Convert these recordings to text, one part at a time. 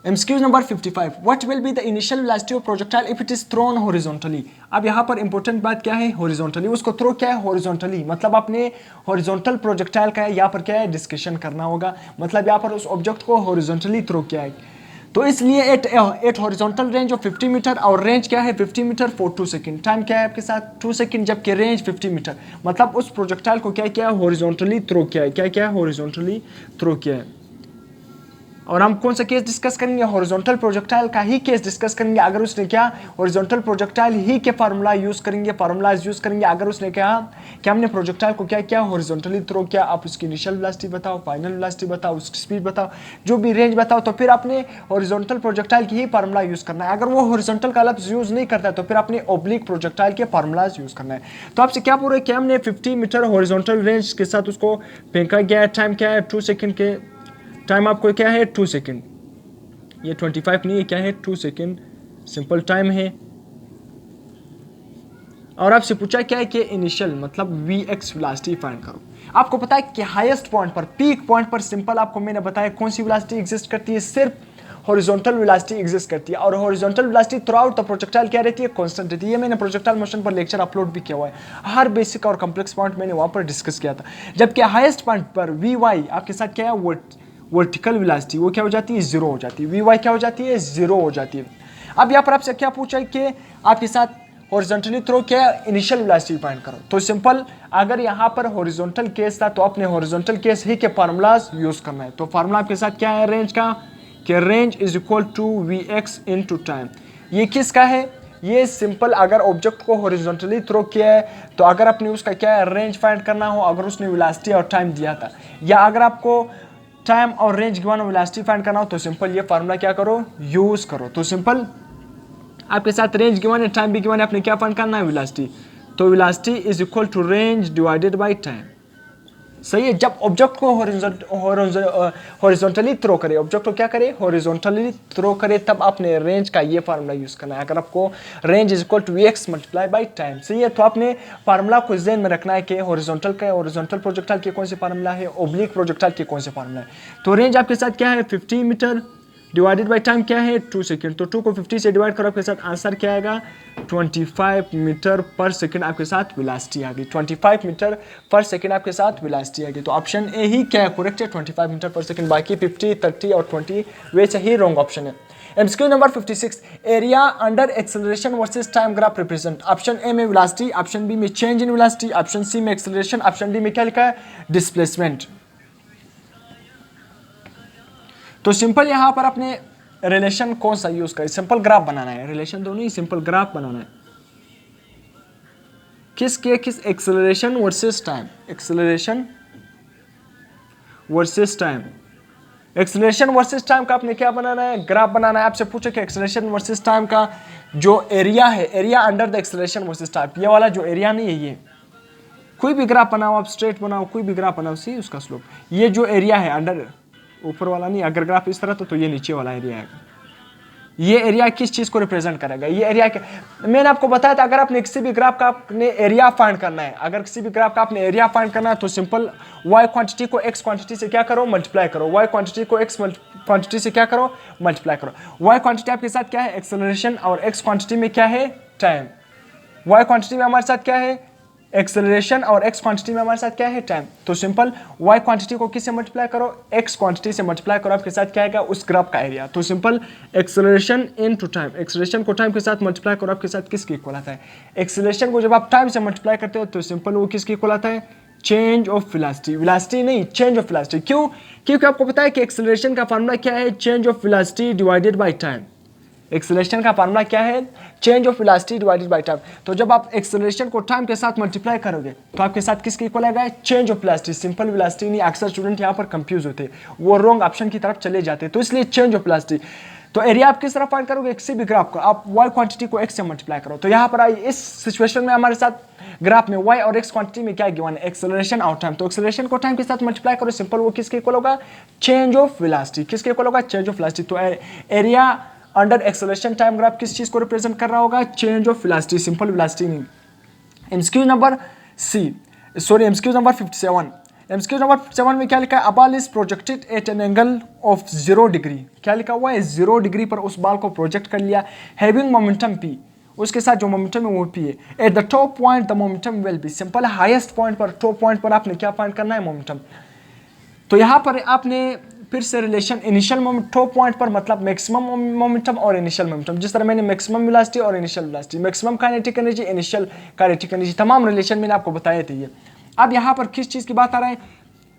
MCQs number 55, what will be the initial velocity of projectile if it is throne horizontally. अब यहाँ पर important बात क्या है, हॉरिजॉन्टली, उसको थ्रो क्या है, हॉरिजॉन्टली, मतलब अपने हॉरिजॉन्टल प्रोजेक्टाइल का यहाँ पर क्या है, डिस्कशन करना होगा, मतलब यहाँ पर उस ऑब्जेक्ट को हॉरिजॉन्टली थ्रो किया है। तो इसलिए at horizontal range of 50 metre, और रेंज क्या है 50 मीटर फॉर 2 सेकंड, टाइम क्या है आपके साथ 2 सेकंड, जबकि रेंज 50 मीटर, मतलब उस प्रोजेक्टाइल को क्या किया है, हॉरिजॉन्टली थ्रो किया है, क्या क्या है, हॉरिजॉन्टली थ्रो किया है। और हम कौन सा केस डिस्कस करेंगे, हॉरिजॉन्टल प्रोजेक्टाइल का ही केस डिस्कस करेंगे। अगर उसने क्या, हॉरिजॉन्टल प्रोजेक्टाइल ही के फार्मूला यूज करेंगे, फार्मूलाज यूज करेंगे। अगर उसने कहा कि हमने प्रोजेक्टाइल को क्या किया, हॉरिजॉन्टली थ्रो किया, आप उसकी इनिशियल वेलोसिटी बताओ, फाइनल वेलोसिटी बताओ, उसकी स्पीड बताओ, जो भी रेंज बताओ, तो फिर आपने हॉरिजॉन्टल प्रोजेक्टाइल की ही फार्मूला यूज करना है। अगर वो हॉरिजॉन्टल का लफ्ज यूज नहीं करता है तो फिर आपने ऑब्लिक प्रोजेक्टाइल के फार्मूलाज यूज करना है। तो आपसे क्या पूरा कि हमने 50 मीटर हॉरिजॉन्टल रेंज के साथ उसको फेंका गया है, टाइम क्या है 2 सेकंड के, टाइम आपको क्या है 2 सेकंड, ये 25 नहीं है, क्या है 2 सेकंड, सिंपल टाइम है। और आपसे पूछा क्या है कि इनिशियल मतलब Vx वेलोसिटी फाइंड करो। आपको पता है कि हाईएस्ट पॉइंट पर, पीक पॉइंट पर, सिंपल आपको मैंने बताया कौन सी वेलोसिटी एग्जिस्ट करती है, सिर्फ हॉरिजॉन्टल वेलोसिटी एग्जिस्ट करती है। और horizontal velocity through out the projectile क्या रहती है, कांस्टेंट रहती है। ये मैंने प्रोजेक्टाइल मोशन पर लेक्चर अपलोड भी किया हुआ है, हर बेसिक और कॉम्प्लेक्स पॉइंट मैंने वहां पर डिस्कस किया था। जबकि हाईएस्ट पॉइंट पर Vy आपके साथ क्या है, वर्टिकल वेलोसिटी, वो क्या हो जाती है, जीरो हो जाती है। Vy क्या हो जाती है, जीरो हो जाती है। अब यहाँ पर आपसे क्या पूछा है कि आपके साथ हॉरिजॉन्टली थ्रो क्या इनिशियल वेलोसिटी फाइंड करो। तो सिंपल, अगर यहाँ पर हॉरिजॉन्टल केस था तो अपने हॉरिजॉन्टल केस ही के फार्मूलाज यूज करना है। तो फार्मूला आपके साथ क्या है रेंज का, कि range is equal to Vx into time. ये किसका है, ये सिंपल, अगर ऑब्जेक्ट को हॉरिजॉन्टली थ्रो किया है तो अगर आपने उसका क्या है रेंज फाइंड करना हो, अगर उसने वेलोसिटी और टाइम दिया था, या अगर आपको टाइम और रेंज गिवन और वेलोसिटी फाइंड करना हो तो सिंपल ये फार्मूला क्या करो, यूज करो। तो सिंपल आपके साथ रेंज गिवन है, टाइम भी गिवन है, आपने क्या फाइंड करना है, वेलोसिटी। तो velocity is equal to range divided by time. सही है। जब ऑब्जेक्ट को हॉरिजॉन्टली थ्रो करे, ऑब्जेक्ट को क्या करे, हॉरिजॉन्टली थ्रो करे, तब आपने रेंज का ये फार्मूला यूज करना है। अगर आपको range is equal to Vx multiply by time, सही है। तो आपने फार्मूला को ध्यान में रखना है कि हॉरिजॉन्टल प्रोजेक्टाइल के कौन से फार्मूला है, ओब्लिक प्रोजेक्टाइल के कौन से फार्मूला है। तो रेंज आपके साथ क्या है 50 मीटर, डिवाइडेड बाय टाइम क्या है 2 सेकंड। तो 2 को 50 से डिवाइड करो, आपके साथ आंसर क्या आएगा 25 मीटर पर सेकंड आपके साथ वेलोसिटी आ गई। 25 मीटर पर सेकंड आपके साथ वेलोसिटी आ गई। तो ऑप्शन ए ही क्या है, करेक्ट है, 25 मीटर पर सेकंड। बाकी 50, 30 और 20 वैसे ही रॉन्ग ऑप्शन है। MCQ number 56, area under acceleration versus time graph represent. Option A में वेलोसिटी, ऑप्शन बी में change in velocity, option C में एक्सेलरेशन, ऑप्शन डी में क्या लिखा है, डिस्प्लेसमेंट। तो सिंपल यहां पर अपने रिलेशन कौन सा यूज करें, सिंपल ग्राफ बनाना है, रिलेशन तो नहीं, सिंपल ग्राफ बनाना है। किस acceleration versus time, acceleration versus time, acceleration versus time का आपने क्या बनाना है, ग्राफ बनाना है। आपसे पूछे कि एक्सेलरेशन वर्सेस टाइम का जो एरिया है, area under the acceleration versus time, ये वाला जो एरिया नहीं है, ये कोई भी ग्राफ बनाओ आप, स्ट्रेट बनाओ, कोई भी ग्राफ बनाओ, सी उसका स्लोप, ये जो एरिया है अंडर, ऊपर वाला नहीं, अगर ग्राफ इस तरह तो ये नीचे वाला एरिया है। ये एरिया किस चीज को रिप्रेजेंट करेगा, ये एरिया क्या, मैंने आपको बताया था अगर आपने किसी भी ग्राफ का आपने एरिया फाइंड करना है, अगर किसी भी ग्राफ का आपने एरिया फाइंड करना है तो सिंपल y क्वांटिटी को x क्वांटिटी से क्या करो, मल्टीप्लाई करो, y क्वांटिटी को x क्वांटिटी से क्या करो, मल्टीप्लाई करो। y क्वांटिटी आपके साथ क्या है, एक्सेलरेशन, और x क्वांटिटी में क्या है, टाइम। y क्वांटिटी में हमारे साथ क्या है, एक्सेलरेशन, और x क्वांटिटी में हमारे साथ क्या है, टाइम। तो सिंपल y क्वांटिटी को किससे मल्टीप्लाई करो, x क्वांटिटी से मल्टीप्लाई करो, आपके साथ क्या आएगा, उस ग्राफ का एरिया। तो simple acceleration into time, acceleration को टाइम के साथ मल्टीप्लाई करो, आपके साथ किसके इक्वल आता है, एक्सेलरेशन को जब आप टाइम से मल्टीप्लाई करते हो तो सिंपल वो किसके इक्वल आता है, चेंज ऑफ वेलोसिटी, वेलोसिटी नहीं, चेंज ऑफ वेलोसिटी। क्यों, क्योंकि आपको पता है कि एक्सेलरेशन का फार्मूला क्या है, change of velocity divided by time. Acceleration का फार्मूला क्या है, change of velocity divided by time. तो जब आप एक्सेलरेशन को टाइम के साथ मल्टीप्लाई करोगे तो आपके साथ किसके इक्वल आएगा, change of velocity, simple velocity नहीं। अक्सर स्टूडेंट यहाँ पर कंफ्यूज होते हैं, वो रॉन्ग ऑप्शन की तरफ चले जाते हैं, तो इसलिए चेंज ऑफ वेलोसिटी। तो एरिया आप किस तरह फाइंड करोगे, किसी भी ग्राफ को आप y क्वांटिटी को x से मल्टीप्लाई करो। तो यहाँ पर आई इस सिचुएशन में हमारे साथ ग्राफ में y और x क्वांटिटी में क्या गिवन है, एक्सेलरेशन और टाइम। तो एक्सेलरेशन को टाइम के साथ मल्टीप्लाई करो, सिंपल वो किसके इक्वल होगा, चेंज ऑफ वेलोसिटी, किसके इक्वल होगा, चेंज ऑफ वेलोसिटी। तो area under acceleration time graph किस चीज को रिप्रेजेंट कर रहा होगा, change of velocity, simple velocity नहीं। एमसीक्यू नंबर 57, एमसीक्यू नंबर 7 में क्या लिखा है, a ball is projected at an angle of 0 degree, क्या लिखा हुआ है 0 डिग्री पर उस बॉल को प्रोजेक्ट कर लिया, हैविंग मोमेंटम p, उसके साथ जो मोमेंटम है वो p है, eight the top point the momentum will be, simple highest point पर, टॉप पॉइंट पर आपने क्या फाइंड करना है, मोमेंटम। तो यहाँ पर आपने फिर से relation initial moment top point पर मतलब मैक्सिमम मोमेंटम और इनिशियल मोमेंटम, जिस तरह मैंने मैक्सिमम वेलोसिटी और initial velocity, maximum kinetic energy, initial kinetic energy, तमाम रिलेशन मैंने आपको बताए थे ये। अब यहाँ पर किस चीज़ की बात आ रहा है,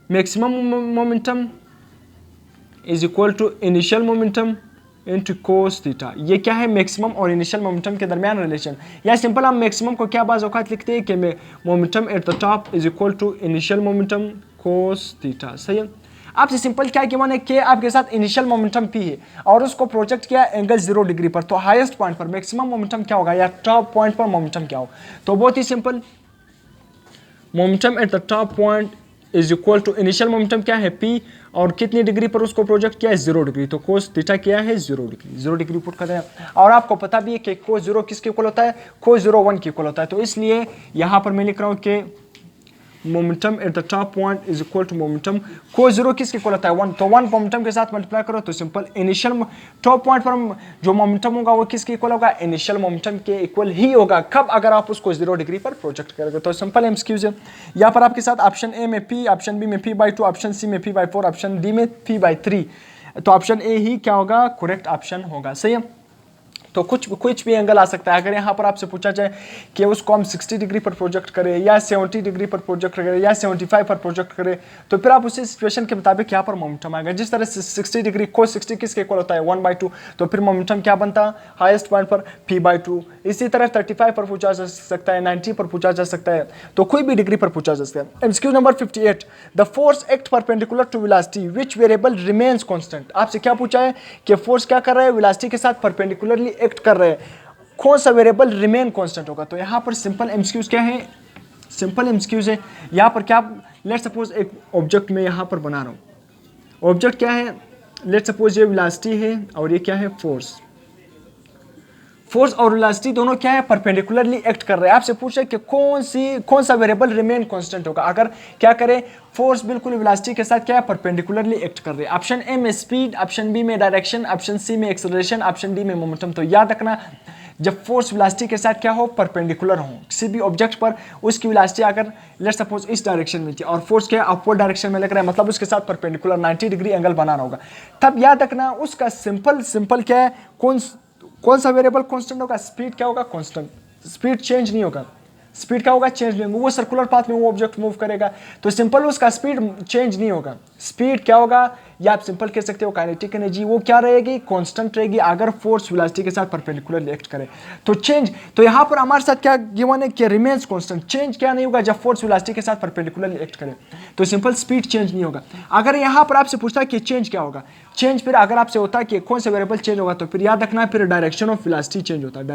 maximum momentum is equal to initial momentum into cos theta. ये क्या है, मैक्सिमम और इनिशियल मोमेंटम के दरमियान रिलेशन, या सिंपल हम मैक्सिमम को क्या बाज़ औक़ात लिखते हैं कि momentum at the top is equal to initial momentum cos theta. सही है। आपसे सिंपल क्या गिवन है कि आपके साथ इनिशियल मोमेंटम p है और उसको प्रोजेक्ट किया एंगल 0 डिग्री पर, तो हाईएस्ट पॉइंट पर मैक्सिमम मोमेंटम क्या होगा या टॉप पॉइंट पर मोमेंटम क्या होगा। तो बहुत ही simple, momentum at the top point is equal to initial momentum क्या है p, और कितनी डिग्री पर उसको प्रोजेक्ट किया है 0 डिग्री, तो कोस थीटा क्या है 0 डिग्री, 0 डिग्री पुट कर देना। और आपको पता भी है कि कोस 0 किसके इक्वल होता है, कोस 0 1 के इक्वल होता है, तो इसलिए यहाँ पर मैं लिख रहा हूँ कि momentum at the top point is equal to momentum cos 0 किसके इक्वल होता है 1, तो 1 मोमेंटम के साथ मल्टीप्लाई करो तो सिंपल इनिशियल टॉप पॉइंट पर जो मोमेंटम होगा वो किसके इक्वल होगा, इनिशियल मोमेंटम के इक्वल ही होगा। कब, अगर आप उसको 0 डिग्री पर प्रोजेक्ट करोगे। तो सिंपल एमसीक्यूज है। यहाँ पर आपके साथ ऑप्शन ए में p, ऑप्शन बी में p/2, ऑप्शन सी में p/4, ऑप्शन डी में p/3, तो ऑप्शन ए ही क्या होगा, करेक्ट ऑप्शन होगा। सही है। तो कुछ भी एंगल आ सकता है। अगर यहाँ पर आपसे पूछा जाए कि उसको हम 60 डिग्री पर प्रोजेक्ट करें या 70 डिग्री पर प्रोजेक्ट करें या 75 पर प्रोजेक्ट करें, तो फिर आप उसी सिचुएशन के मुताबिक यहाँ पर मोमेंटम आएगा। जिस तरह से 60 डिग्री को 60 किसके इक्वल होता है 1/2, तो फिर मोमेंटम क्या बनता है हाईएस्ट पॉइंट पर p/2। इसी तरह 35 पर पूछा जा सकता है, 90 पर पूछा जा सकता है, तो कोई भी डिग्री पर पूछा जा सकता है। MCQ number 58, the force act perpendicular to velocity which variable remains constant. आपसे क्या पूछा है कि फोर्स क्या कर रहा है, वेलोसिटी के साथ परपेंडिकुलरली एक्ट कर रहे हैं, कौन सा वेरिएबल रिमेन कांस्टेंट होगा। तो यहाँ पर सिंपल एमसीक्यूज क्या है, सिंपल एमसीक्यूज है। यहाँ पर क्या, लेट सपोज एक ऑब्जेक्ट में यहाँ पर बना रहा हूँ, ऑब्जेक्ट क्या है, लेट सपोज ये वेलोसिटी है और ये क्या है फोर्स। फोर्स और वेलोसिटी दोनों क्या है, परपेंडिकुलरली एक्ट कर रहे हैं। आपसे पूछे कि कौन सा वेरिएबल रिमेन कांस्टेंट होगा। अगर क्या करें, फोर्स बिल्कुल वेलोसिटी के साथ क्या है, परपेंडिकुलरली एक्ट कर रहे हैं। ऑप्शन ए में स्पीड, ऑप्शन बी में डायरेक्शन, ऑप्शन सी में एक्सेलरेशन, ऑप्शन डी में मोमेंटम। तो याद रखना, जब फोर्स वेलोसिटी के साथ क्या हो, परपेंडिकुलर हो किसी भी ऑब्जेक्ट पर, उसकी वेलोसिटी अगर लेट्स सपोज इस डायरेक्शन में थी और फोर्स क्या अपवर्ड डायरेक्शन में लग रहा है, मतलब उसके साथ परपेंडिकुलर 90 डिग्री एंगल बनाना होगा, तब याद रखना उसका सिंपल क्या है, कौन सा वेरिएबल कांस्टेंट होगा, स्पीड क्या होगा, कांस्टेंट, स्पीड चेंज नहीं होगा। स्पीड क्या होगा, चेंज नहीं होगा। वो सर्कुलर पाथ में वो ऑब्जेक्ट मूव करेगा, तो सिंपल उसका स्पीड चेंज नहीं होगा। स्पीड क्या होगा, या आप सिंपल कह सकते हो काइनेटिक एनर्जी, वो क्या रहेगी, कांस्टेंट रहेगी अगर फोर्स वेलोसिटी के साथ परपेंडिकुलरली एक्ट करे। तो चेंज, तो यहाँ पर हमारे साथ क्या गिवन है कि रिमेन्स कांस्टेंट, चेंज क्या नहीं होगा जब फोर्स वेलोसिटी के साथ परपेंडिकुलरली एक्ट करे, तो सिंपल स्पीड चेंज नहीं होगा। अगर यहाँ पर आपसे पूछता है कि चेंज क्या होगा, चेंज फिर अगर आपसे होता है कि कौन सा वेरिएबल चेंज होगा, तो फिर याद रखना फिर डायरेक्शन ऑफ वेलोसिटी चेंज होता है,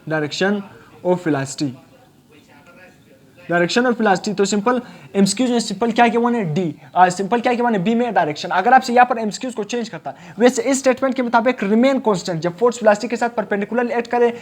direction of velocity, direction of velocity. तो सिंपल एमसीक्यूज में सिंपल क्या गिवन है, डी, सिंपल क्या गिवन है, बी में डायरेक्शन। अगर आपसे यहाँ पर एमसीक्यूज को चेंज करता है, वैसे इस स्टेटमेंट के मुताबिक रिमेन कांस्टेंट, जब फोर्स वेलोसिटी के साथ परपेंडिकुलर एक्ट करे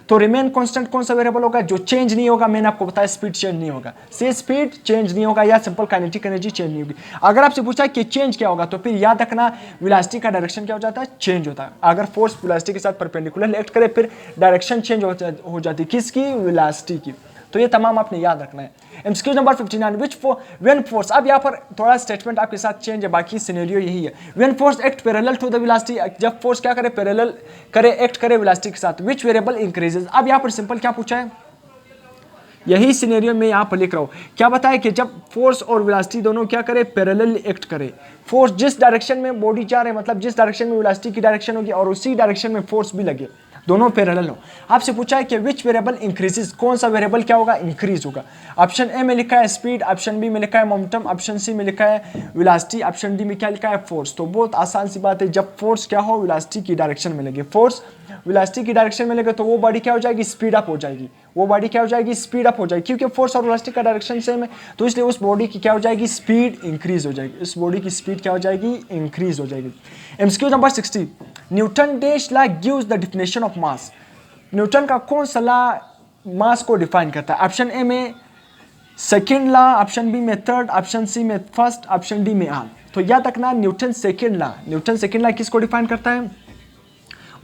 तो रिमेन कांस्टेंट कौन सा वेरिएबल होगा, जो चेंज नहीं होगा। मैंने आपको बताया स्पीड चेंज नहीं होगा, से स्पीड चेंज नहीं होगा या सिंपल काइनेटिक एनर्जी चेंज नहीं होगी। अगर आपसे पूछा कि चेंज क्या होगा, तो फिर याद रखना वेलोसिटी का डायरेक्शन क्या हो जाता है, चेंज होता है। अगर फोर्स वेलोसिटी के साथ परपेंडिकुलर एक्ट करे फिर डायरेक्शन चेंज हो जाती है, किसकी, वेलोसिटी की। तो ये तमाम आपने याद रखना है। एमसीक्यू नंबर 59, व्हेन फोर्स, अब यहाँ पर थोड़ा स्टेटमेंट आपके साथ चेंज है, बाकी सिनेरियो यही है। When force act parallel to the velocity, जब फोर्स क्या करे, पैरेलल करे, एक्ट करे वेलोसिटी के साथ, व्हिच वेरिएबल इंक्रीजेस। अब यहाँ पर सिंपल क्या पूछा है, यही सिनेरियो में यहाँ पर लिख रहा हूँ। क्या बताया कि जब फोर्स और वेलोसिटी दोनों क्या करे, पैरेलल एक्ट करे। फोर्स जिस डायरेक्शन में बॉडी जा रहे, मतलब जिस डायरेक्शन में वेलोसिटी की डायरेक्शन होगी और उसी डायरेक्शन में फोर्स भी लगे, दोनों पैरेलल हो। आपसे पूछा है कि विच वेरिएबल इंक्रीजेस, कौन सा वेरिएबल क्या होगा, इंक्रीज होगा। ऑप्शन ए में लिखा है स्पीड, ऑप्शन बी में लिखा है मोमेंटम, ऑप्शन सी में लिखा है वेलोसिटी, ऑप्शन डी में क्या लिखा है, फोर्स। तो बहुत आसान सी बात है, जब फोर्स क्या हो, वेलोसिटी की डायरेक्शन में लगे, फोर्स वेलोसिटी की डायरेक्शन में लगे, तो वो बॉडी क्या हो जाएगी, स्पीड अप हो जाएगी। वो बॉडी क्या हो जाएगी, स्पीड अप हो जाएगी, क्योंकि फोर्स और वेलोसिटी का डायरेक्शन सेम है, तो इसलिए उस बॉडी की क्या हो जाएगी, स्पीड इंक्रीज हो जाएगी। उस बॉडी की स्पीड क्या हो जाएगी, इंक्रीज हो जाएगी। MCQ number 60, Newton dash law gives the definition of mass. Newton का कौन सा लॉ मास को डिफाइन करता है। ऑप्शन ए में सेकेंड लॉ, ऑप्शन बी में थर्ड, ऑप्शन सी में फर्स्ट, ऑप्शन डी में ऑल। तो याद रखना न्यूटन सेकेंड लॉ किसको डिफाइन करता है?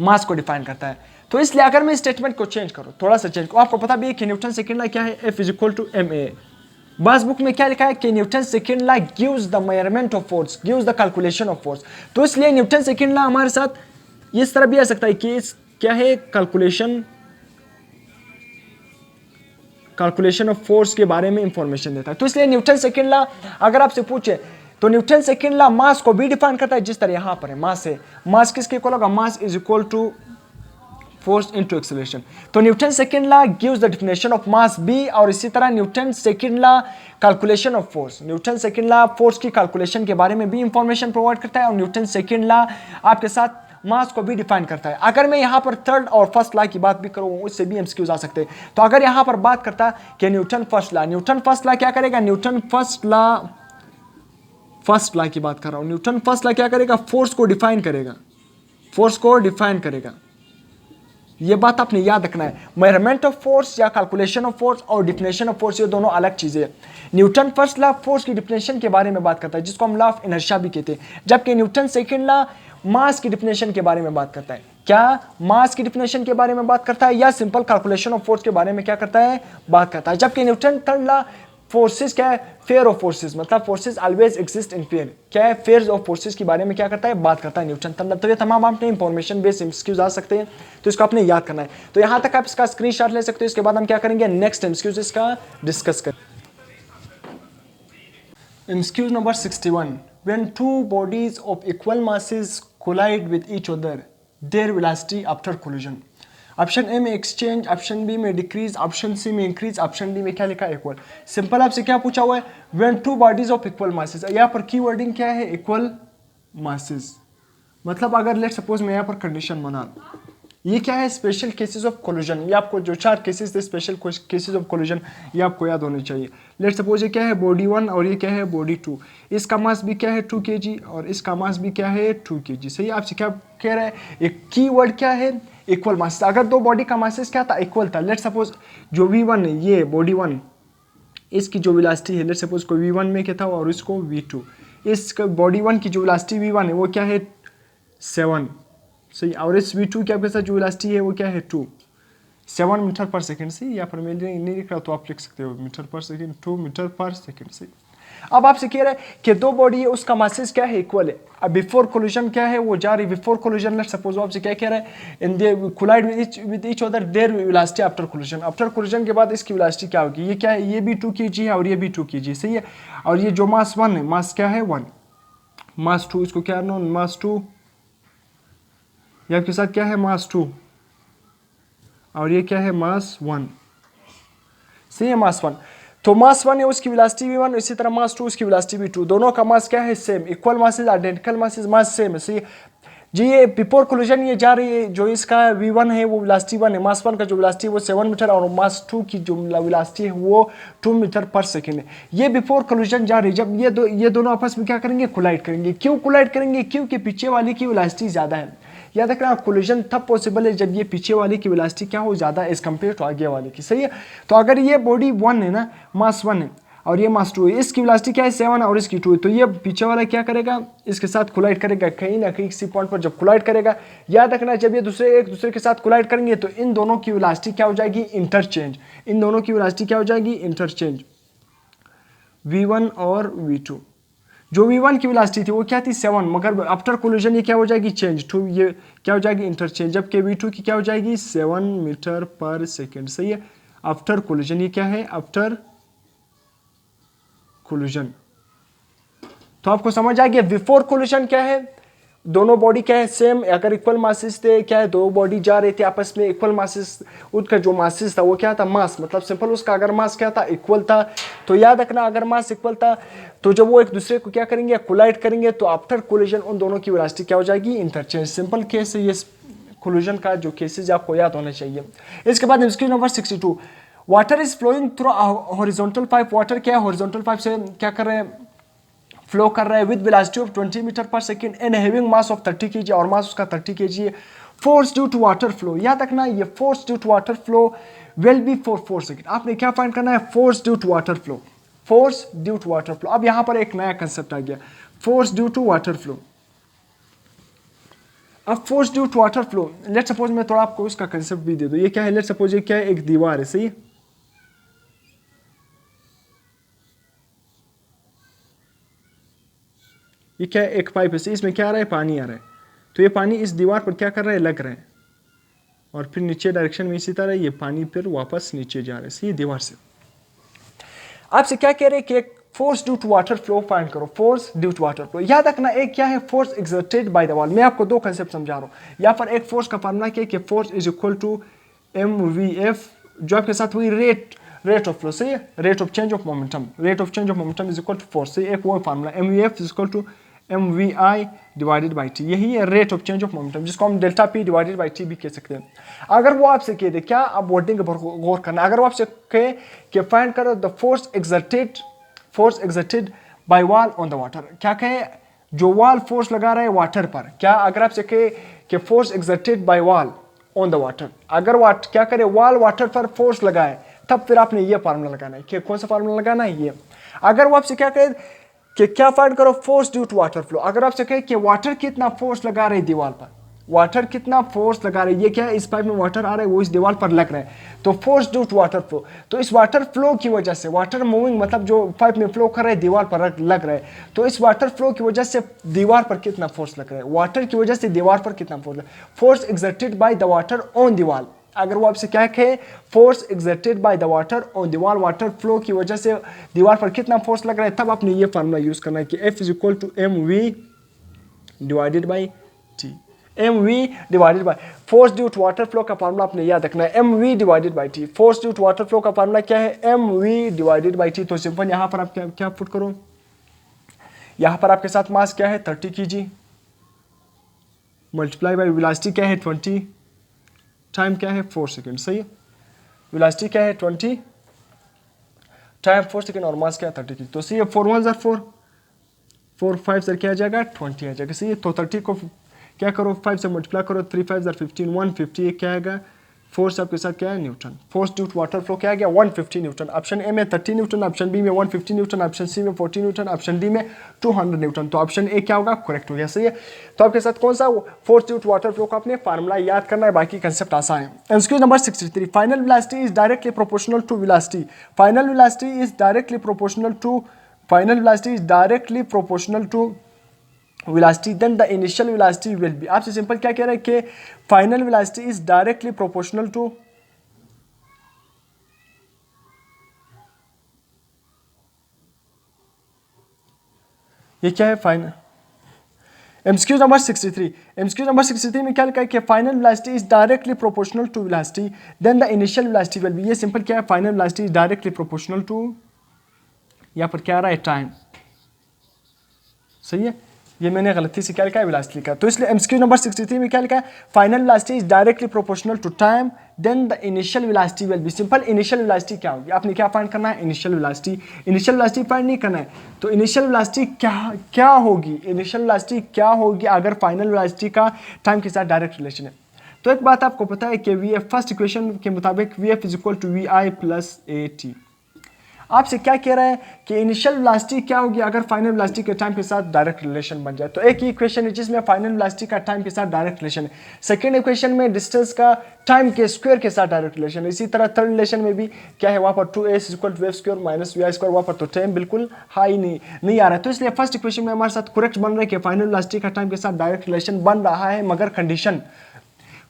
मास को डिफाइन करता है। तो इसलिए अगर मैं स्टेटमेंट को चेंज करूं, थोड़ा सा चेंज करूं, आपको पता भी है कि न्यूटन सेकेंड लॉ क्या है? F is equal to ma। बस बुक में क्या लिखा है कि Newton second law gives the measurement of force, gives the calculation of force. तो इसलिए न्यूटन सेकेंड लॉ हमारे साथ इस तरह भी आ सकता है कि क्या है? कैलकुलेशन ऑफ फोर्स के बारे में इंफॉर्मेशन देता है। तो इसलिए न्यूटन सेकेंड लॉ अगर आपसे पूछे तो न्यूटन सेकेंड लॉ मास को भी डिफाइन करता है, जिस तरह यहां पर है मास है। मास किसके इक्वल होगा? Mass is equal to force into acceleration. तो Newton second law gives the definition of mass B, और इसी तरह Newton second law calculation of force, Newton second law force की कैलकुलेशन के बारे में भी इंफॉर्मेशन प्रोवाइड करता है, और न्यूटन सेकेंड लॉ आपके साथ मास को भी डिफाइन करता है। अगर मैं यहां पर थर्ड और फर्स्ट लॉ की बात भी करूं, उससे भी एमसीक्यूज आ सकते हैं। तो अगर यहां पर बात करता कि न्यूटन फर्स्ट लॉ क्या करेगा? न्यूटन फर्स्ट लॉ की बात कर रहा हूं। न्यूटन फर्स्ट लॉ क्या करेगा? फोर्स को डिफाइन करेगा। ये बात आपने याद रखना है। मेजरमेंट ऑफ फोर्स या कैलकुलेशन ऑफ फोर्स और डिफिनेशन ऑफ फोर्स, ये दोनों अलग चीजें हैं। न्यूटन फर्स्ट लॉ फोर्स की डिफिनेशन के बारे में बात करता है, जिसको हम लॉ ऑफ इनर्शिया भी कहते हैं, जबकि न्यूटन सेकेंड लॉ मास की डिफिनेशन के बारे में बात करता है। क्या मास की डिफिनेशन के बारे में बात करता है या सिंपल कैलकुलेशन ऑफ फोर्स के बारे में क्या करता है? बात करता है। जबकि न्यूटन थर्ड लॉ फोर्सेस क्या है? फेयर ऑफ फोर्सेस, मतलब forces always exist in fair. क्या है? फेयर ऑफ फोर्सेस के बारे में क्या करता है? बात करता है न्यूटन थर्ड लॉ। तो ये तमाम आपने इंफॉर्मेशन बेस्ड एमसीक्यूज आ सकते हैं, तो इसको आपने याद करना है। तो यहां तक आप इसका स्क्रीनशॉट ले सकते हो। इसके बाद हम क्या करेंगे? नेक्स्ट एमसीक्यूज इसका डिस्कस करें। MCQs number 61, when two bodies of equal masses collide with each other, their velocity after collision. Option A में एक्सचेंज, ऑप्शन बी में डिक्रीज, ऑप्शन सी में इंक्रीज, ऑप्शन डी में क्या लिखा है? इक्वल। सिंपल आपसे क्या पूछा हुआ है? When two bodies of equal masses, यहाँ पर की वर्डिंग क्या है? Equal masses. मतलब अगर लेट सपोज मैं यहाँ पर कंडीशन बना, ये क्या है? Special cases of collision. ये आपको जो 4 केसेस थे स्पेशल केसेस ऑफ कोलिजन, ये आपको याद होने चाहिए। लेट सपोज ये क्या है? बॉडी 1 और ये क्या है? बॉडी 2। इसका मास भी क्या है? 2 kg, और इसका मास भी क्या है? 2 kg। सही, आपसे क्या कह रहा है? एक की वर्ड क्या है? इक्वल मास। अगर दो बॉडी का मासेस क्या था? इक्वल था। लेट सपोज जो V1 है, ये बॉडी 1, इसकी जो वेलोसिटी है, लेट सपोज को V1 में क्या था और इसको V2, इस बॉडी 1 की जो वेलोसिटी V1 है वो क्या है? 7। सही, और इस V2 की आपके साथ जो वेलोसिटी है वो क्या है? 2। 7 मीटर पर सेकेंड। सही, यहाँ पर मैं नहीं लिख रहा तो आप लिख सकते हो metre per second, 2 metre per second. सही, अब आपसे कह रहा है कि दो बॉडी है, उसका मासेस क्या है? इक्वल है। अब बिफोर कोलिजन क्या है? वो जा रही बिफोर कोलिजन। लेट्स सपोज आपसे क्या कह रहा है? In they collide with each other, their velocity after collision. After collision के बाद इसकी वेलोसिटी क्या होगी? ये क्या है? ये भी 2 kg है और ये भी 2 kg। सही है, और ये जो मास 1 है, मास क्या है? 1, मास 2, इसको क्या नो? मास 2, या आपके साथ क्या है? मास 2, और ये क्या है? मास 1। सही है, मास 1। तो मास 1 है, उसकी वेलोसिटी भी 1, इसी तरह मास 2, उसकी वेलोसिटी भी 2। दोनों का मास क्या है? Same. Equal masses, identical masses, mass same है। सही जी, ये बिफोर कोलिजन ये जा रही है, जो इसका V1 है वो वेलोसिटी 1 है, मास 1 का जो वेलोसिटी है वो 7 मीटर, और मास 2 की जो वेलोसिटी है वो 2 मीटर पर सेकेंड है। ये बिफोर कोलिजन जा रही है। जब ये दोनों आपस में क्या करेंगे? कोलाइड करेंगे। क्यों कोलाइड करेंगे? क्योंकि पीछे वाली की वेलोसिटी ज़्यादा है। याद रखना, कोलिजन तब पॉसिबल है जब ये पीछे वाले की वेलोसिटी क्या हो? ज़्यादा एज कम्पेयर टू आगे वाले की। सही है, तो अगर ये बॉडी 1 है ना, मास 1 है, और ये मास 2 है, इसकी वेलोसिटी क्या है? 7 और इसकी 2 है, तो ये पीछे वाला क्या करेगा? इसके साथ कोलाइड करेगा कहीं ना कहीं किसी पॉइंट पर। जब कोलाइड करेगा, याद रखना, जब ये एक दूसरे के साथ कोलाइड करेंगे तो इन दोनों की वेलोसिटी क्या हो जाएगी? इंटरचेंज। इन दोनों की वेलोसिटी क्या हो जाएगी? इंटरचेंज, V1 और V2। जो V1 की वेलोसिटी थी वो क्या थी? 7, मगर आफ्टर कोलिजन ये क्या हो जाएगी? चेंज टू, ये क्या हो जाएगी? इंटरचेंज। जबकि V2 की क्या हो जाएगी? 7 मीटर पर सेकेंड। सही है, आफ्टर कोलिजन ये क्या है? After collision. तो आपको समझ आ गया बिफोर कोलिजन क्या है? दोनों बॉडी क्या है? सेम। अगर इक्वल मासेस थे, क्या है? दो बॉडी जा रहे थे आपस में, इक्वल मासेस, उसका जो मासेस था वो क्या था? मास। मतलब सिंपल, उसका अगर मास क्या था? इक्वल था। तो याद रखना, अगर मास इक्वल था तो जब वो एक दूसरे को क्या करेंगे? कोलाइड करेंगे, तो आफ्टर कोलिजन उन दोनों की वेलोसिटी क्या हो जाएगी? इंटरचेंज। सिंपल केस है ये कोलिजन का, जो केसेज आपको याद होना चाहिए। इसके बाद question number 62, water is flowing through horizontal pipe. Water क्या है? हॉरिजॉन्टल पाइप से क्या कर रहे हैं? फ्लो कर रहा है with velocity of 20 metre per second and having mass of 30 kg, और मास उसका 30 kg है। Force due to water flow. याद रखना, ये force due to water flow will be for 4 second. आपने क्या फाइंड करना है, force due to water flow, force due to water flow. अब यहां पर एक नया कंसेप्ट आ गया, force due to water flow. अब force due to water flow, let suppose मैं थोड़ा आपको उसका कंसेप्ट भी दे दूं। ये क्या है, लेट सपोज ये क्या है, एक दीवार है, सही है। ये क्या है, एक पाइप है, सही। इसमें क्या आ रहा है, पानी आ रहा है। तो ये पानी इस दीवार पर क्या कर रहा है, लग रहा है, और फिर नीचे डायरेक्शन में इसी तरह ये पानी फिर वापस नीचे जा रहा है, सही, दीवार से। आपसे क्या कह रहे हैं कि एक force due to water flow find करो, force due to water flow. याद रखना एक क्या है, force exerted by the wall. मैं आपको दो कंसेप्ट समझा रहा हूं। यहाँ पर एक फोर्स का फॉर्मूला क्या है कि force is equal to mvf, जो आपके साथ हुई रेट ऑफ फ्लो, सही है, rate of change of momentum, rate of change of momentum is equal to force, सही। एक वो formula mvf is equal to mvi divided by T, यही है rate of change of momentum, जिसको हम delta P divided by T भी कह सकते हैं। अगर वो आपसे कह दे, क्या आप वर्डिंग पर गौर करना, अगर वो आपसे कहे कि फाइंड करो the force exerted bye wall on the water, क्या कहे, जो वॉल फोर्स लगा रहा है वाटर पर, क्या अगर आपसे कहे कि force exerted bye wall on the water, अगर क्या करे, वॉल वाटर पर फोर्स लगाए, तब फिर आपने ये फार्मूला लगाना है। कि कौन सा फार्मूला लगाना है, ये। अगर वो आपसे क्या कहे कि क्या फाइंड करो force due to water flow, अगर आपसे कहे कि वाटर कितना फोर्स लगा रहे दीवार पर, वाटर कितना फोर्स लगा रहे, ये क्या है, इस पाइप में वाटर आ रहा है, वो इस दीवार पर लग रहा है, तो force due to water flow. तो इस वाटर फ्लो की वजह से, वाटर मूविंग मतलब जो पाइप में फ्लो कर रहा है दीवार पर लग रहा है, तो इस वाटर फ्लो की वजह से दीवार पर कितना फोर्स लग रहा है, वाटर की वजह से दीवार पर कितना फोर्स लग रहा है, force exerted by the water on दीवार। अगर वो आपसे क्या कहे, force exerted by the water on दीवार, वाटर फ्लो की वजह से दीवार पर कितना फोर्स लग रहा है, तब आपने ये फार्मूला यूज करना है कि F is equal to mv divided by T. mv divided by force due to water flow का फार्मूला आपने याद रखना है, mv divided by T. Force due to water flow का फार्मूला क्या है, mv डिवाइडेड बाई टी। तो simple यहां पर आप क्या पुट करो, यहां पर आपके साथ मास क्या है 30 kg, मल्टीप्लाई बाई वेलोसिटी क्या है 20, टाइम क्या है 4 सेकेंड, सही है। वेलोसिटी क्या है 20, टाइम 4 सेकेंड, और मास क्या है 30 kg। तो सही है, 4 1 ज़र 4, 4 5 ज़र क्या आ जाएगा 20 आ जाएगा, सही है। तो 30 को क्या करो 5 से मल्टीप्लाई करो, 3 5 ज़र 15, 150 क्या आएगा, फोर्स आपके साथ क्या है Newton. Force due to water flow क्या आ गया 150 न्यूटन। ऑप्शन ए में 30 न्यूटन, ऑप्शन बी में 150 न्यूटन, ऑप्शन सी में 40 न्यूटन, ऑप्शन डी में 200 न्यूटन। तो ऑप्शन ए क्या होगा, करेक्ट हो गया, सही है। तो आपके साथ कौन सा force due to water flow का आपने फार्मूला याद करना है, बाकी कंसेप्ट आसान है। MCQ number 63, final velocity is directly proportional to velocity, final velocity is directly proportional to, final velocity is directly proportional to velocity, then the initial velocity will be, आपसे simple क्या कह रहा है कि final velocity is directly proportional to, ये क्या है final, MCQ number 63, MCQ number 63 में क्या लिखा है कि final velocity is directly proportional to velocity, then the initial velocity will be. ये सिंपल क्या है, final velocity is directly proportional to, यहाँ पर क्या आ रहा है टाइम, सही है। ये मैंने गलती से क्या लिखा है, वेलोसिटी लिखा, तो इसलिए एमसीक्यू नंबर 63 में क्या लिखा है, final velocity is directly proportional to time, then the initial velocity will be. Simple initial velocity क्या होगी, आपने क्या फाइंड करना है, initial velocity. Initial velocity find नहीं करना है, तो इनिशियल वेलोसिटी क्या होगी, इनिशियल वेलोसिटी क्या होगी अगर फाइनल वेलोसिटी का टाइम के साथ डायरेक्ट रिलेशन है। तो एक बात आपको पता है कि वी एफ फर्स्ट इक्वेशन के मुताबिक v f is equal to v i plus a t. आपसे क्या कह रहा है कि इनिशियल वेलोसिटी क्या होगी अगर फाइनल वेलोसिटी के टाइम के साथ डायरेक्ट रिलेशन बन जाए। तो एक ही इक्वेशन है जिसमें फाइनल वेलोसिटी का टाइम के साथ डायरेक्ट रिलेशन है, सेकंड इक्वेशन में डिस्टेंस का टाइम के स्क्वायर के साथ डायरेक्ट रिलेशन है। इसी तरह थर्ड रिलेशन में भी क्या है, वहां पर 2s equal to f square minus vi square, वहां पर तो टाइम बिल्कुल हाई नहीं आ रहा है। तो इसलिए फर्स्ट इक्वेशन में हमारे साथ करेक्ट बन रहा है कि फाइनल वेलोसिटी का टाइम के साथ डायरेक्ट रिलेशन बन रहा है, मगर condition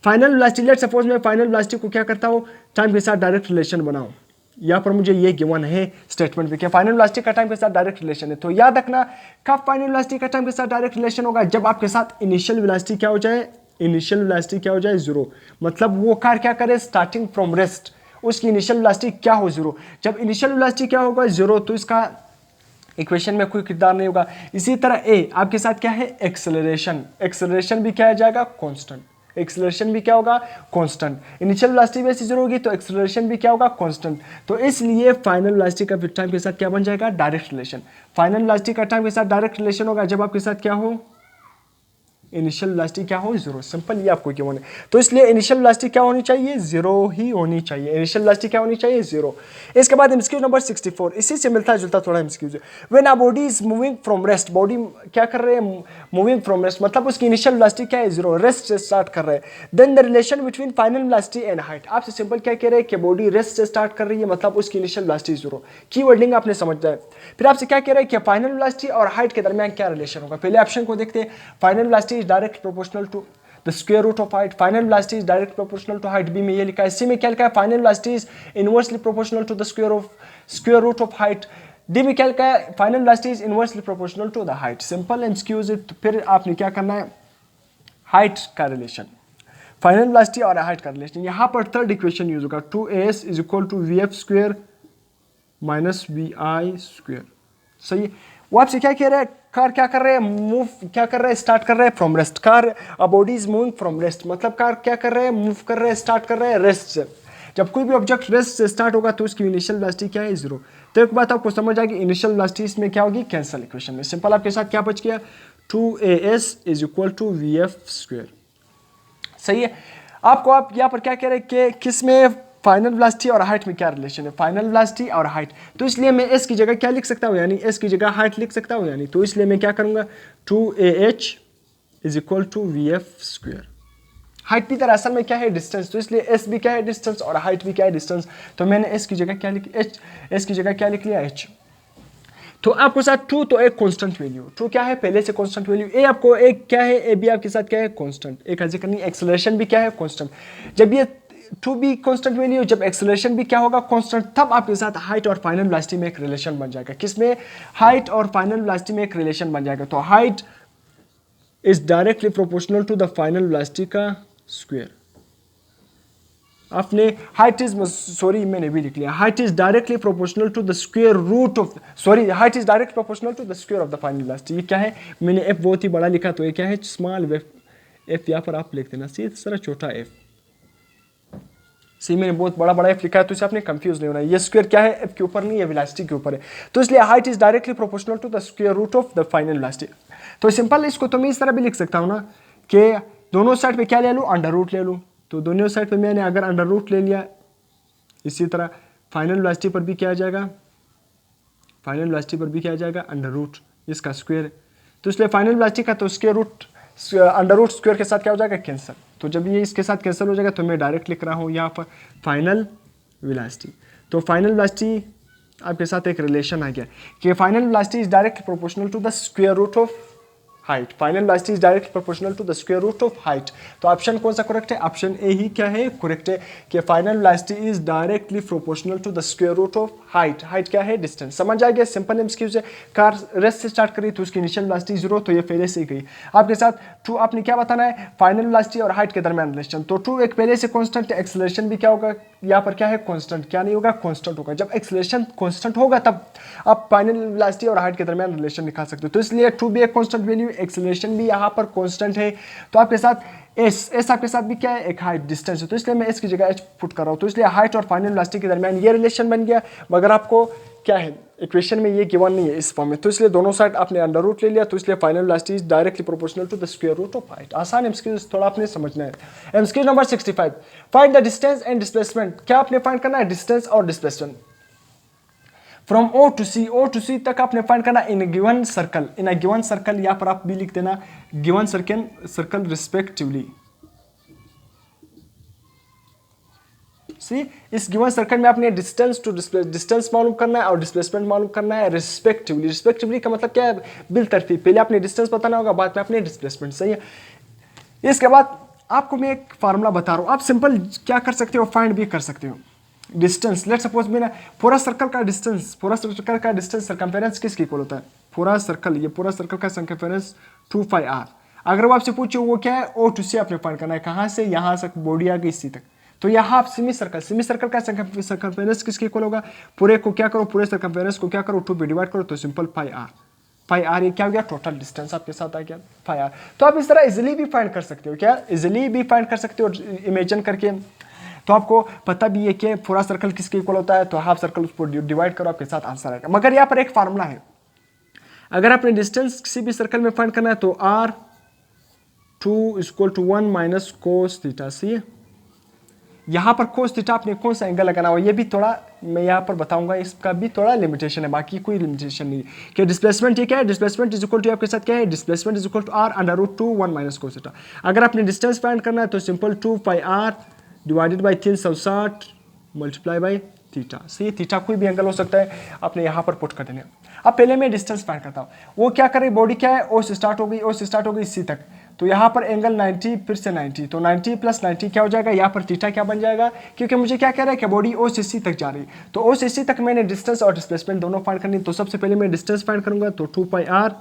final velocity, let's suppose मैं फाइनल वेलोसिटी को क्या करता हूँ, टाइम के साथ डायरेक्ट रिलेशन बनाऊं। यहाँ पर मुझे ये गिवन है स्टेटमेंट में कि फाइनल वेलोसिटी का टाइम के साथ डायरेक्ट रिलेशन है। तो याद रखना कब फाइनल वेलोसिटी का टाइम के साथ डायरेक्ट रिलेशन होगा, जब आपके साथ इनिशियल वेलोसिटी क्या हो जाए, इनिशियल वेलोसिटी क्या हो जाए जीरो। मतलब वो कार क्या करे, स्टार्टिंग फ्रॉम रेस्ट, उसकी इनिशियल वेलोसिटी क्या हो जीरो। जब इनिशियल वेलोसिटी क्या होगा जीरो, तो इसका इक्वेशन में कोई किरदार नहीं होगा। इसी तरह ए आपके साथ क्या है, एक्सेलरेशन, एक्सेलरेशन भी क्या हो जाएगा, कांस्टेंट, एक्सेलरेशन भी क्या होगा, कांस्टेंट। इनिशियल वेलोसिटी भी ऐसी जीरो होगी तो एक्सेलरेशन भी क्या होगा, कांस्टेंट। तो इसलिए फाइनल वेलोसिटी का टाइम के साथ क्या बन जाएगा, डायरेक्ट रिलेशन। फाइनल वेलोसिटी का टाइम के साथ डायरेक्ट रिलेशन होगा जब आपके साथ क्या हो, इनिशियल वेलोसिटी क्या हो, 0। सिंपल, ये आपको गिवन है। तो इसलिए इनिशियल वेलोसिटी क्या होनी चाहिए, 0 ही होनी चाहिए। इनिशियल वेलोसिटी क्या होनी चाहिए, 0। इसके बाद एमसीक्यू नंबर 64, इसी से मिलता जुलता थोड़ा एमसीक्यू है। When a body is moving from rest, body क्या कर रहे हैं, मूविंग फ्रॉम रेस्ट, मतलब उसकी इनिशियल वेलोसिटी क्या है, 0, रेस्ट से स्टार्ट कर रहे हैं। Then the relation between final velocity and height, आपसे सिंपल क्या कह रहे हैं कि बॉडी रेस्ट से स्टार्ट कर रही है, मतलब उसकी इनिशियल वेलोसिटी 0। की वर्डिंग आपने समझना है। फिर आपसे क्या कह रहे हैं कि फाइनल वेलोसिटी और हाइट के दरमियान क्या रिलेशन होगा। पहले ऑप्शन को देखते हैं, final velocity is direct proportional to the square root of height, final velocity is direct proportional to height. B में ये लिखा है। सी में क्या लिखा है, final velocity is inversely proportional to the square root of height. D में क्या लिखा है, final velocity is inversely proportional to the height. Simple and squeeze it. फिर आपने क्या करना है, हाइट का रिलेशन, फाइनल वेलोसिटी और हाइट का रिलेशन। यहां पर थर्ड इक्वेशन यूज होगा, 2as is equal to v f square minus v i square. सही है। वो आपसे क्या कह रहे हैं, कार क्या कर रहे हैं, मूव क्या कर रहे हैं, स्टार्ट कर रहे हैं from rest. Car a body is moving from rest, मतलब कार क्या कर रहे हैं, मूव कर रहे हैं, स्टार्ट कर रहे हैं रेस्ट से। जब कोई भी ऑब्जेक्ट रेस्ट से स्टार्ट होगा तो उसकी इनिशियल वेलोसिटी क्या है, 0। तो एक बात आपको समझ आएगी, इनिशियल वेलोसिटी इसमें क्या होगी, कैंसल इक्वेशन में। सिंपल आपके साथ क्या बच गया, 2as is equal to v f square. सही है। आपको आप यहाँ पर क्या कह रहे हैं कि किस में फाइनल वेलोसिटी और हाइट में क्या रिलेशन है, फाइनल वेलोसिटी और हाइट। तो इसलिए मैं एस की जगह क्या लिख सकता हूँ, यानी एस की जगह हाइट लिख सकता हूँ, यानी तो इसलिए मैं क्या करूँगा, 2ah is equal to v f square. Height भी दरअसल में क्या है, डिस्टेंस, तो इसलिए एस भी क्या है, डिस्टेंस, और हाइट भी क्या है, डिस्टेंस। तो मैंने एस की जगह क्या लिख, एस की जगह क्या लिख लिया, एच। तो आपको साथ टू तो एक कांस्टेंट वैल्यू, टू क्या है पहले से कांस्टेंट वैल्यू, ए आपको एक क्या है, ए बी आपके साथ क्या है, कांस्टेंट। एक का जिक्र नहीं, एक्सेलरेशन भी क्या है, कांस्टेंट। जब ये टू भी कांस्टेंट वैल्यू, जब एक्सेलरेशन भी क्या होगा, कांस्टेंट, तब आपके साथ हाइट और फाइनल वेलोसिटी में एक रिलेशन बन जाएगा। किसमें, हाइट और फाइनल वेलोसिटी में एक रिलेशन बन जाएगा। तो height is directly proportional to the final velocity का स्क्वायर। आपने हाइट इज, सॉरी मैंने भी लिख लिया, height is directly proportional to the square root of, sorry height is direct proportional to the square of the final velocity. ये क्या है, मैंने एफ बहुत ही बड़ा लिखा, तो ये क्या है, स्मॉल एफ यहाँ पर आप लिख देना, सीधा छोटा एफ। सी मैंने बहुत बड़ा बड़ा एफ लिखा है, तो इसे आपने कंफ्यूज नहीं होना। ये स्क्वायर क्या है, एफ के ऊपर नहीं, ये वेलोसिटी के ऊपर है। तो इसलिए height is directly proportional to the square root of the final velocity. तो सिंपल इसको तो मैं इस तरह भी लिख सकता हूँ ना, कि दोनों साइड पे क्या ले लूँ, अंडर रूट ले लूँ। तो दोनों साइड पे मैंने अगर अंडर रूट ले लिया, इसी तरह फाइनल वेलोसिटी पर भी क्या आ जाएगा, फाइनल वेलोसिटी पर भी क्या आ जाएगा, अंडर रूट इसका स्क्वायर। तो इसलिए फाइनल वेलोसिटी का तो square root, under root square के साथ क्या हो जाएगा, कैंसिल। तो जब ये इसके साथ कैंसिल हो जाएगा तो मैं डायरेक्ट लिख रहा हूँ यहाँ पर फाइनल वेलोसिटी। तो फाइनल वेलोसिटी आपके साथ एक रिलेशन आ गया कि final velocity is direct proportional to the square root of height, final velocity is direct proportional to the square root of height. तो ऑप्शन कौन सा करेक्ट है, ऑप्शन ए ही क्या है, करेक्ट है कि final velocity is directly proportional to the square root of height. Height क्या है, डिस्टेंस। समझ आ गया, सिंपल एमसीक्यूज है। कार रेस्ट से स्टार्ट करी तो उसकी इनिशियल वेलोसिटी 0, तो ये पहले से ही गई। आपके साथ टू आपने क्या बताना है, फाइनल वेलोसिटी और हाइट के दरमियान रिलेशन। तो टू एक पहले से कांस्टेंट, एक्सेलरेशन भी क्या होगा, यहाँ पर क्या है, कांस्टेंट। क्या नहीं होगा, कांस्टेंट होगा। जब एक्सेलरेशन कांस्टेंट होगा तब आप फाइनल वेलोसिटी और हाइट के दरमियान रिलेशन निकाल सकते हो। तो इसलिए टू भी एक कांस्टेंट वैल्यू, एक्सेलरेशन भी यहाँ पर कांस्टेंट है। तो आपके साथ एस आपके साथ भी क्या है, एक हाइट, डिस्टेंस है। तो इसलिए मैं एस की जगह एच पुट कर रहा हूँ। तो इसलिए हाइट और फाइनल वेलोसिटी के दरमियान ये रिलेशन बन गया। मगर आपको क्या है, इक्वेशन में ये गिवन नहीं है इस फॉर्म में, तो इसलिए दोनों साइड आपने अंडर रूट ले लिया। तो इसलिए final velocity is directly proportional to the square root of height. आसान एमसीक्यू, थोड़ा आपने समझना है। MCQ number 65, find the distance and displacement. क्या आपने फाइंड करना है, डिस्टेंस और displacement from O to C. O to C तक आपने फाइंड करना in given circle, in a given circle. यहाँ पर आप भी लिख देना, गिवन सर्कल रिस्पेक्टिवली। सी, इस गिवन सर्कल में आपने डिस्टेंस टू डिस्टेंस मालूम करना है और डिस्प्लेसमेंट मालूम करना है रिस्पेक्टिवली। रिस्पेक्टिवली का मतलब क्या है, बिलतरतीब। पहले आपने डिस्टेंस बताना होगा, बाद में आपने डिस्प्लेसमेंट। सही है। इसके बाद आपको मैं एक फार्मूला बता रहा हूँ, आप सिंपल क्या कर सकते हो, फाइंड भी कर सकते हो। डिस्टेंस, लेट सपोज मैंने पूरा सर्कल का डिस्टेंस सर्कमफेरेंस किसके इक्वल होता है, पूरा सर्कल, ये पूरा सर्कल का सर्कमफेरेंस 2πr। अगर वो आपसे पूछे वो क्या है, ओ टू सी आपने फाइंड करना है। कहाँ से, यहाँ तक बॉडी आ गई सी तक। तो यहाँ आप सेमी सर्कल का सर्कमफेरेंस किसके इक्वल होगा, पूरे को क्या करो, पूरे सर्कमफेरेंस को क्या करो, 2 पे डिवाइड करो, तो सिंपल πr ये क्या हो गया, टोटल डिस्टेंस आपके साथ आ गया πr। तो आप इस तरह इजिली भी फाइंड कर सकते हो, क्या इजिली भी फाइंड कर सकते हो इमेजिन करके। तो आपको पता भी है कि पूरा सर्कल किसके इक्वल होता है, तो हाफ सर्कल उसको डिवाइड करो, आपके साथ आंसर आएगा। मगर यहाँ पर एक फार्मूला है, अगर आपने डिस्टेंस किसी भी सर्कल में फाइंड करना है तो r 2 equal to 1 minus cos theta. सही है, यहाँ पर कोस थीटा आपने कौन सा एंगल लगाना हो, ये भी थोड़ा मैं यहाँ पर बताऊंगा, इसका भी थोड़ा लिमिटेशन है, बाकी कोई लिमिटेशन नहीं है। कि डिस्प्लेसमेंट ये क्या है, डिस्प्लेसमेंट इज इक्वल टू आपके साथ क्या है, displacement is equal to r under root 2 1 minus cos theta. अगर आपने डिस्टेंस फाइंड करना है तो simple 2 pi r divided by 360 multiply by theta. सही, थीटा कोई भी एंगल हो सकता है, आपने यहाँ पर पुट कर देना। अब पहले मैं डिस्टेंस फाइंड करता हूँ, वो क्या करे, बॉडी क्या है, ओ से स्टार्ट हो गई, ओ से स्टार्ट हो गई सी तक, तो यहाँ पर एंगल 90 फिर से 90, तो 90 प्लस 90 क्या हो जाएगा, यहाँ पर थीटा क्या बन जाएगा, क्योंकि मुझे क्या कह रहा है कि बॉडी ओ से सी तक जा रही, तो ओ से सी तक मैंने डिस्टेंस और डिस्प्लेसमेंट दोनों फाइंड करनी। तो सबसे पहले मैं डिस्टेंस फाइंड करूंगा, तो 2 pi r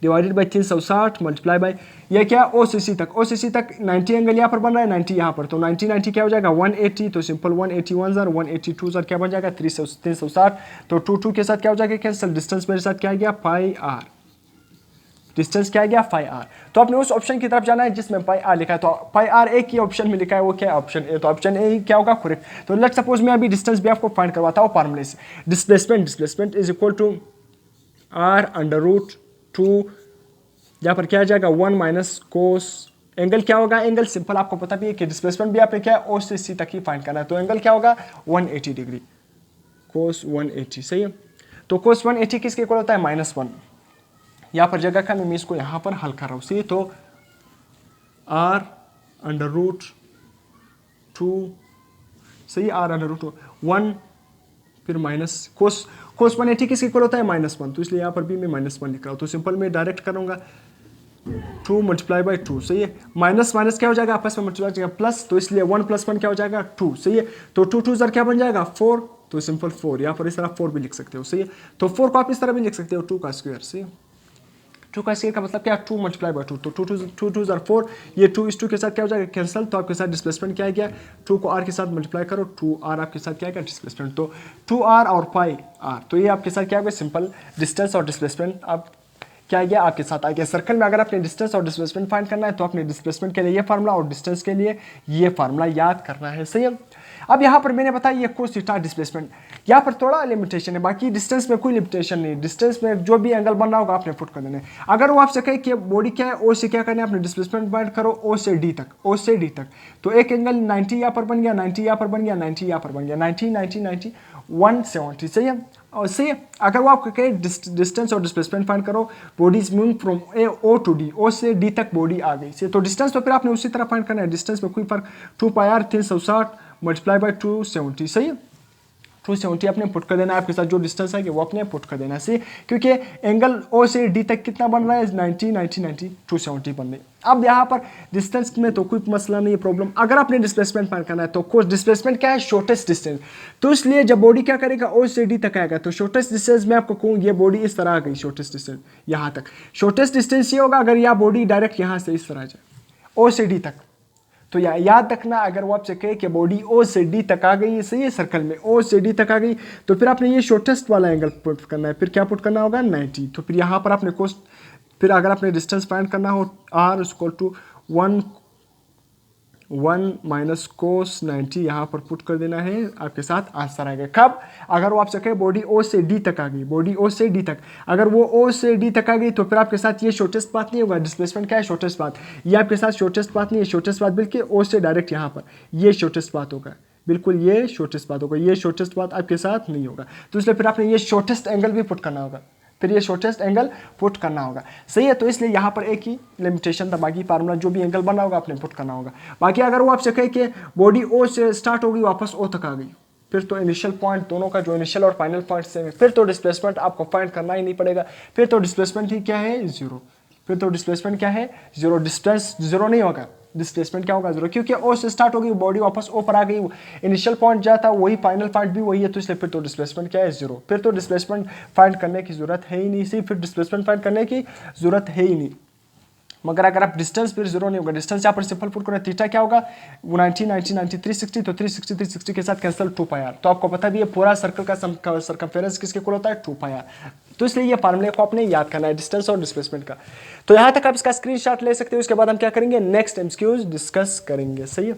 divided by 360 multiply by ये क्या, ओ सी सी तक, ओ सी सी तक 90 एंगल यहाँ पर बन रहा है, 90 यहाँ पर, तो 90 90 क्या हो जाएगा 180, तो सिंपल 181 जार 182 जार क्या बन जाएगा 360, तो 2 2 के साथ क्या हो जाएगा कैंसिल, डिस्टेंस मेरे साथ क्या आ गया पाई आर, डिस्टेंस क्या आ गया पाई आर। तो आपने उस ऑप्शन की तरफ जाना है जिसमें पाई आर लिखा है, तो पाई आर एक ही ऑप्शन में लिखा है, वो क्या ऑप्शन ए, तो ऑप्शन ए क्या होगा करेक्ट। तो लेट्स सपोज मैं अभी डिस्टेंस भी आपको फाइंड करवाता हूँ फॉर्मूले से, displacement is equal to r under root 2, यहाँ पर क्या आ जाएगा 1 माइनस कोस, एंगल क्या होगा, एंगल सिंपल आपको पता भी है कि डिस्प्लेसमेंट भी आपने क्या है ओ से सी तक ही फाइंड करना है, तो एंगल क्या होगा 180 डिग्री, कोस 180। सही है, तो कोस 180 किसके इक्वल होता है -1, यहाँ पर जगह का मैं इसको यहाँ पर हल कर रहा हूँ। सही, तो आर अंडर रूट 2, सही, आर अंडर रूट 1 फिर माइनस कोस 180 किसके इक्वल होता है -1, तो इसलिए यहाँ पर भी मैं -1 लिख रहा हूँ, तो सिंपल मैं डायरेक्ट करूँगा 2 मल्टीप्लाई बाई 2। सही है, माइनस माइनस क्या हो जाएगा आपस में मल्टीप्लाई जाएगा प्लस, तो इसलिए 1 + 1 क्या हो जाएगा 2। सही है, तो 2 2 जार क्या बन जाएगा 4, तो सिंपल 4, यहाँ पर इस तरह 4 भी लिख सकते हो। सही है, तो 4 को आप इस तरह भी लिख सकते हो 2 का स्क्वायर। सही, 2 का स्क्वायर का मतलब क्या 2 मल्टीप्लाई बाई 2, तो 2 2 जार 4, ये 2 इस 2 के साथ क्या हो जाएगा कैंसिल, तो आपके साथ डिस्प्लेसमेंट क्या आ गया, 2 को r के साथ मल्टीप्लाई करो, 2r आपके साथ क्या आएगा डिस्प्लेसमेंट, तो 2r और पाई r, तो ये आपके साथ क्या होगा सिंपल डिस्टेंस और डिस्प्लेसमेंट आप क्या आ गया आपके साथ आ गया। सर्कल में अगर आपने डिस्टेंस और डिस्प्लेसमेंट फाइंड करना है तो आपने डिस्प्लेसमेंट के लिए ये फार्मूला और डिस्टेंस के लिए ये फार्मूला याद करना है। सही है, अब यहाँ पर मैंने बताया ये कोस थीटा डिस्प्लेसमेंट, यहाँ पर थोड़ा लिमिटेशन है, बाकी डिस्टेंस में कोई लिमिटेशन नहीं, डिस्टेंस में जो भी एंगल बन रहा होगा आपने पुट कर देना है। अगर वो आपसे कहे कि बॉडी क्या है ओ से क्या करना है, आपने डिस्प्लेसमेंट फाइंड करो ओ से डी तक, ओ से डी तक, तो एक एंगल 90 यहाँ पर बन गया, 90 यहाँ पर बन गया, 90 यहाँ पर बन गया, 90 90 90 170। सही है, और सही अगर वो आपको कहे डिस्टेंस और डिस्प्लेसमेंट फाइंड करो, body is moving from A O to D, O से डी तक बॉडी आ गई। तो डिस्टेंस तो फिर आपने उसी तरह फाइंड करना है, डिस्टेंस में कोई फर्क 2 पाई आर 360 मल्टीप्लाई बाई 270। सही है, 270 अपने पुट कर देना है, आपके साथ जो डिस्टेंस है कि वो अपने पुट कर देना है। सही, क्योंकि एंगल ओ से डी तक कितना बन रहा है 90 90 90 270 बन रही है। अब यहाँ पर डिस्टेंस में तो कोई मसला नहीं है प्रॉब्लम, अगर आपने डिस्प्लेसमेंट फाइंड करना है तो कोर्स डिस्प्लेसमेंट क्या है शॉर्टेस्ट डिस्टेंस, तो इसलिए जब बॉडी क्या करेगा ओ से डी तक आएगा, तो शॉर्टेस्ट डिस्टेंस में आपको कहूँ ये बॉडी इस तरह आ गई, शॉर्टेस्ट डिस्टेंस यहाँ तक, शॉर्टेस्ट डिस्टेंस ये होगा अगर यह बॉडी डायरेक्ट यहाँ से इस तरह आ जाए ओ से डी तक, तो याद रखना अगर वो आपसे कहे कि बॉडी ओ से डी तक आ गई, सही है, सर्कल में ओ से डी तक आ गई, तो फिर आपने ये शॉर्टेस्ट वाला एंगल पुट करना है, फिर क्या पुट करना होगा 90, तो फिर यहाँ पर आपने कोस, फिर अगर आपने डिस्टेंस फाइंड करना हो r equal to 1 minus cos 90 यहाँ पर पुट कर देना है, आपके साथ आंसर आएगा। कब, अगर वो आपसे कहे बॉडी ओ से डी तक आ गई, बॉडी ओ से डी तक, अगर वो ओ से डी तक आ गई तो फिर आपके साथ ये शॉर्टेस्ट पाथ नहीं होगा, डिस्प्लेसमेंट क्या है शॉर्टेस्ट पाथ, ये आपके साथ शॉर्टेस्ट पाथ नहीं है, शॉर्टेस्ट पाथ बिल्कुल ओ से डायरेक्ट यहाँ पर ये शॉर्टेस्ट पाथ होगा, बिल्कुल ये शॉर्टेस्ट पाथ होगा, ये शॉर्टेस्ट पाथ आपके साथ नहीं होगा, तो इसलिए फिर आपने ये शॉर्टेस्ट एंगल भी पुट करना होगा, फिर ये शॉर्टेस्ट एंगल पुट करना होगा। सही है, तो इसलिए यहाँ पर एक ही लिमिटेशन था, बाकी फार्मूला जो भी एंगल बना होगा आपने पुट करना होगा। बाकी अगर वो आपसे कहे कि बॉडी ओ से स्टार्ट होगी वापस ओ तक आ गई, फिर तो इनिशियल पॉइंट दोनों का जो इनिशियल और फाइनल पॉइंट सेम है, फिर तो डिस्प्लेसमेंट आपको फाइंड करना ही नहीं पड़ेगा, फिर तो डिस्प्लेसमेंट ही क्या है 0, फिर तो डिस्प्लेसमेंट क्या है 0, डिस्टेंस 0 नहीं होगा, डिस्प्लेसमेंट क्या होगा 0, क्योंकि ओ से स्टार्ट होगी बॉडी वापस ओ पर आ गई, इनिशियल पॉइंट जाता वही फाइनल पॉइंट भी वही है, तो इसलिए फिर तो डिस्प्लेसमेंट क्या है 0, फिर तो डिस्प्लेसमेंट फाइंड करने की जरूरत है ही नहीं, सिर्फ फिर डिस्प्लेसमेंट फाइंड करने की जरूरत है ही नहीं। मगर अगर आप डिस्टेंस फिर 0 नहीं होगा, डिस्टेंस यहाँ पर सिंपल पुट करें, थीटा क्या होगा 90 90 90 360, तो 360 360 के साथ कैंसिल 2 पाई आर, तो आपको पता भी है पूरा सर्कल का सर्कमफेरेंस किसके इक्वल होता है 2 पाई आर, तो इसलिए ये फार्मूले को आपने याद करना है डिस्टेंस और डिस्प्लेसमेंट का। तो यहाँ तक आप इसका स्क्रीनशॉट ले सकते हो, उसके बाद हम क्या करेंगे नेक्स्ट एमसीक्यूज डिस्कस करेंगे। सही है।